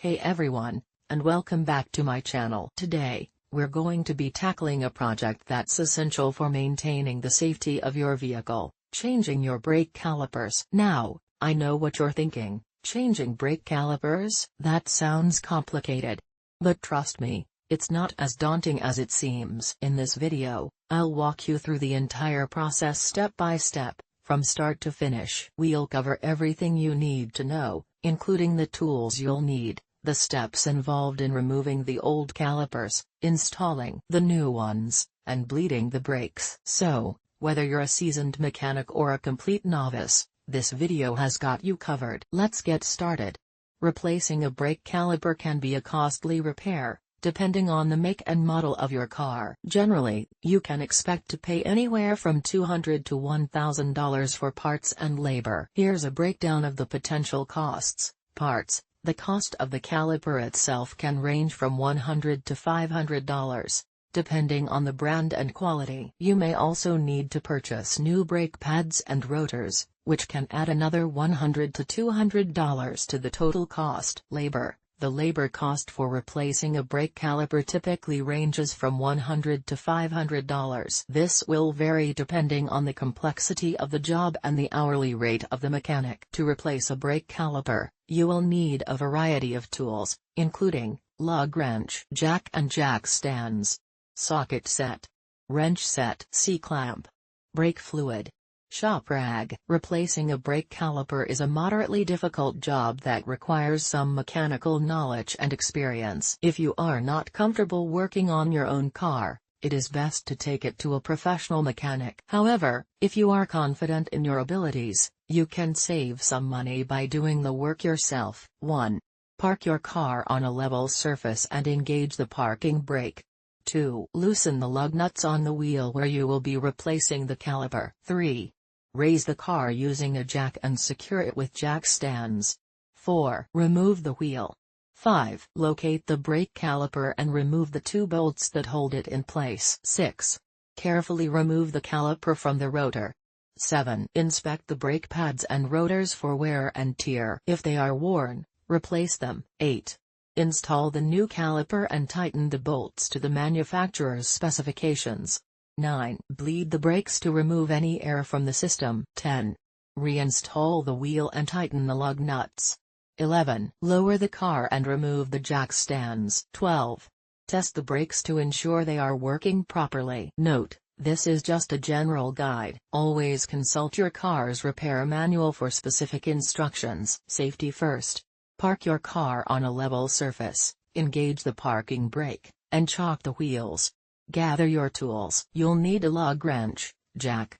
Hey everyone, and welcome back to my channel. Today, we're going to be tackling a project that's essential for maintaining the safety of your vehicle, changing your brake calipers. Now, I know what you're thinking, changing brake calipers? That sounds complicated. But trust me, it's not as daunting as it seems. In this video, I'll walk you through the entire process step by step, from start to finish. We'll cover everything you need to know, including the tools you'll need, the steps involved in removing the old calipers, installing the new ones, and bleeding the brakes. So, whether you're a seasoned mechanic or a complete novice, this video has got you covered. Let's get started. Replacing a brake caliper can be a costly repair, depending on the make and model of your car. Generally, you can expect to pay anywhere from $200 to $1,000 for parts and labor. Here's a breakdown of the potential costs. Parts. The cost of the caliper itself can range from $100 to $500, depending on the brand and quality. You may also need to purchase new brake pads and rotors, which can add another $100 to $200 to the total cost. Labor. The labor cost for replacing a brake caliper typically ranges from $100 to $500. This will vary depending on the complexity of the job and the hourly rate of the mechanic. To replace a brake caliper, you will need a variety of tools, including lug wrench, jack and jack stands, socket set, wrench set, C-clamp, brake fluid, shop rag. Replacing a brake caliper is a moderately difficult job that requires some mechanical knowledge and experience. If you are not comfortable working on your own car, it is best to take it to a professional mechanic. However, if you are confident in your abilities, you can save some money by doing the work yourself. 1. Park your car on a level surface and engage the parking brake. 2. Loosen the lug nuts on the wheel where you will be replacing the caliper. 3. Raise the car using a jack and secure it with jack stands. 4. Remove the wheel. 5. Locate the brake caliper and remove the two bolts that hold it in place. 6. Carefully remove the caliper from the rotor. 7. Inspect the brake pads and rotors for wear and tear. If they are worn, replace them. 8. Install the new caliper and tighten the bolts to the manufacturer's specifications. 9. Bleed the brakes to remove any air from the system. 10. Reinstall the wheel and tighten the lug nuts. 11. Lower the car and remove the jack stands. 12. Test the brakes to ensure they are working properly. Note: this is just a general guide. Always consult your car's repair manual for specific instructions. Safety first. Park your car on a level surface, engage the parking brake, and chock the wheels. Gather your tools. You'll need a lug wrench, jack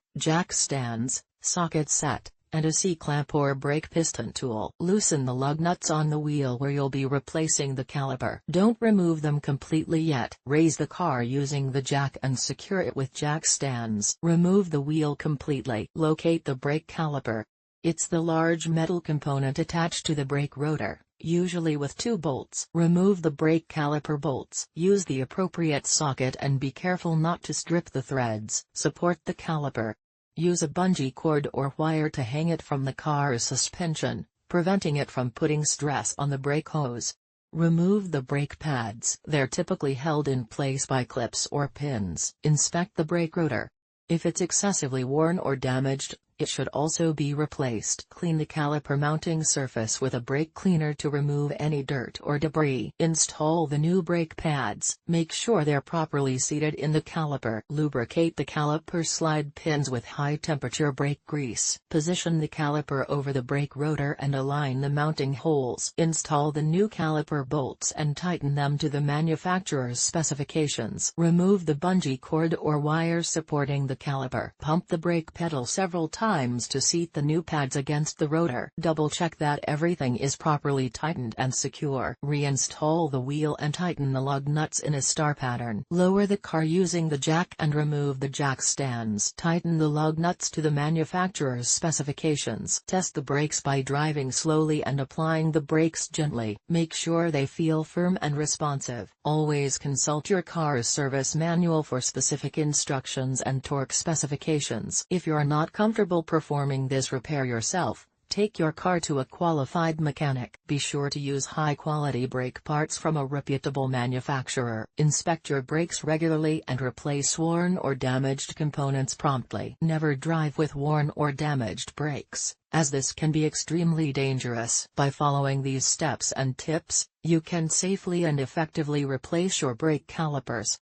stands, socket set, and a C-clamp or brake piston tool. Loosen the lug nuts on the wheel where you'll be replacing the caliper. Don't remove them completely yet. Raise the car using the jack and secure it with jack stands. Remove the wheel completely. Locate the brake caliper. It's the large metal component attached to the brake rotor, usually with two bolts. Remove the brake caliper bolts. Use the appropriate socket and be careful not to strip the threads. Support the caliper. Use a bungee cord or wire to hang it from the car's suspension, preventing it from putting stress on the brake hose. Remove the brake pads. They're typically held in place by clips or pins. Inspect the brake rotor. If it's excessively worn or damaged, it should also be replaced. Clean the caliper mounting surface with a brake cleaner to remove any dirt or debris. Install the new brake pads. Make sure they're properly seated in the caliper. Lubricate the caliper slide pins with high-temperature brake grease. Position the caliper over the brake rotor and align the mounting holes. Install the new caliper bolts and tighten them to the manufacturer's specifications. Remove the bungee cord or wire supporting the caliper. Pump the brake pedal several times to seat the new pads against the rotor. Double-check that everything is properly tightened and secure. Reinstall the wheel and tighten the lug nuts in a star pattern. Lower the car using the jack and remove the jack stands. Tighten the lug nuts to the manufacturer's specifications. Test the brakes by driving slowly and applying the brakes gently. Make sure they feel firm and responsive. Always consult your car's service manual for specific instructions and torque specifications. If you're not comfortable performing this repair yourself, Take your car to a qualified mechanic. Be sure to use high-quality brake parts from a reputable manufacturer. Inspect your brakes regularly and replace worn or damaged components promptly. Never drive with worn or damaged brakes, as this can be extremely dangerous. By following these steps and tips, you can safely and effectively replace your brake calipers.